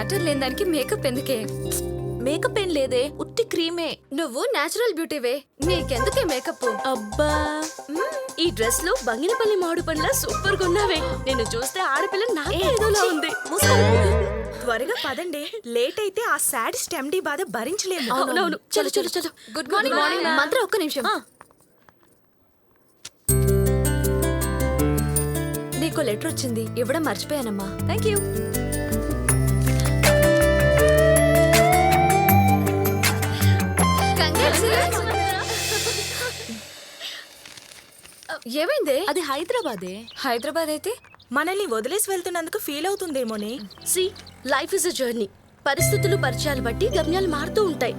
Water లేని దానికి makeup ఎందుకే? మేకప్ ఏం లేదే, ఉత్తి క్రీమే. నువ్వు నేచురల్ బ్యూటీవే, నీకెందుకే మేకప్? అబ్బా, ఈ డ్రెస్ లో బంగినపల్లి మామిడి పండ్ల సూపర్ గా ఉన్నావే. నేను చూస్తే ఆడపిల్ల నాకే ఏదోలా ఉంది. త్వరగా పదండి, లేట్ అయితే ఆ సాడ్ స్టెమ్డీ బాధ భరించలేము. అవునవును, చలో చలో చలో. Good morning. మంత్ర ఒక్క నిమిషం. నీకు లెటర్ వచ్చింది, ఇవ్వడం మర్చిపోయానమ్మా. Thank you. ఏమైంది? అది హైదరాబాదే. హైదరాబాద్ అయితే మనల్ని వదిలేసి వెళ్తున్నందుకు ఫీల్ అవుతుందేమోనే. See, life is a journey. పరిస్థితులు పరిచయాలు బట్టి గమ్యాలు మారుతూ ఉంటాయి.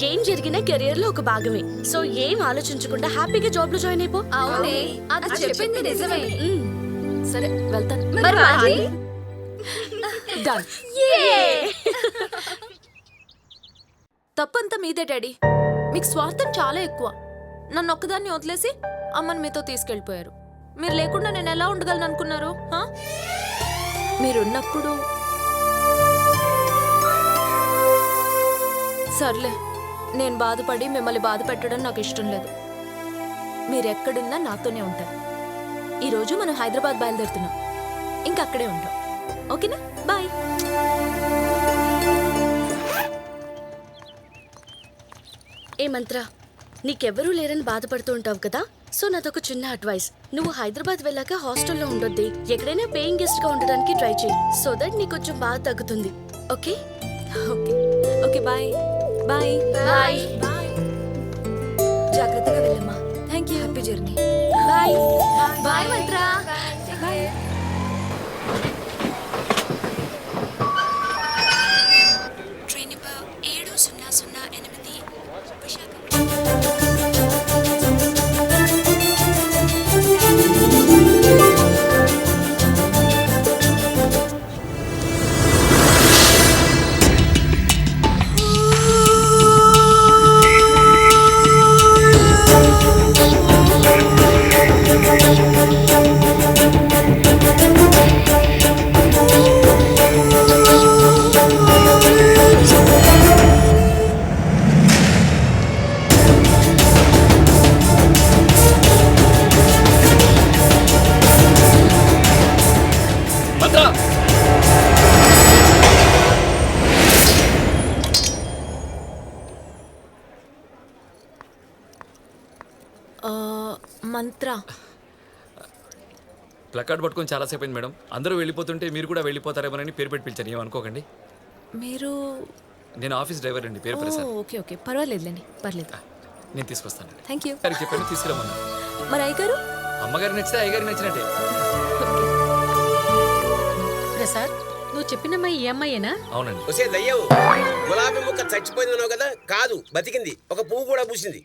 ఏం జరిగినా కెరియర్ లో ఒక భాగమే. సో ఏం ఆలోచించకుండా హ్యాపీగా జాబ్ లో జాయిన్ అయిపో. అవునే, అది చెప్పింది నిజమే. సరే వెళ్తాను. మరి మాది? డన్. తప్పంతా మీదే డాడీ. మీకు స్వార్థం చాలా ఎక్కువ. నన్ను ఒక్కదాన్ని వదిలేసి అమ్మని మీతో తీసుకెళ్ళిపోయారు. మీరు లేకుండా నేను ఎలా ఉండగలను అనుకున్నారు? మీరున్నప్పుడు సర్లే, నేను బాధపడి మిమ్మల్ని బాధ పెట్టడం నాకు ఇష్టం లేదు. మీరెక్కడున్నా నాతోనే ఉంటారు. ఈరోజు మనం హైదరాబాద్ బయలుదేరుతున్నాం, ఇంకా అక్కడే ఉంటాం. ఓకేనా? బాయ్. ఏ మంత్ర, నీకెవ్వరూ లేరని బాధపడుతూ ఉంటావు కదా. సో నాదొక చిన్న అడ్వైస్. నువ్వు హైదరాబాద్ వెళ్ళాక హాస్టల్లో ఉండొద్ది, ఎక్కడైనా పేయింగ్ గెస్ట్ గా ఉండడానికి ట్రై చేయి. సో దట్ నీకు కొంచెం బాధ తగ్గుతుంది. Okay? Okay okay, bye bye bye. జాగ్రత్తగా వెళ్ళమ్మా. Thank you. Happy journey. Bye bye Mantra. Bye. Train number 7008 Visakha. Mantra. Placard పట్టుకొని చాలాసేపు అయింది మేడం. అందరూ వెళ్ళిపోతుంటే మీరు కూడా వెళ్ళిపోతారేమోనని పేరు పెట్టి పిలిచాను, ఏమనుకోకండి. మీరు? నేను ఆఫీస్ డ్రైవర్ అండి, పేరు ప్రసాద్. ఓకే ఓకే, పర్వాలేదులేండి, పర్లేదు. నేను తీసుకొస్తానండి. Thank you. గారికి చెప్పాను తీసుకురమ్మన్నా. మరి అయ్యగారు? అమ్మగారు నచ్చితే అయ్యగారికి నచ్చినట్టే. ప్రసాద్, నువ్వు చెప్పినమ్మా ఈ అమ్మాయేనా? అవునండి. దయ్యవు గులాబీ ముక్క చచ్చిపోయిందన్నావు కదా, కాదు బతికింది, ఒక పువ్వు కూడా పూసింది.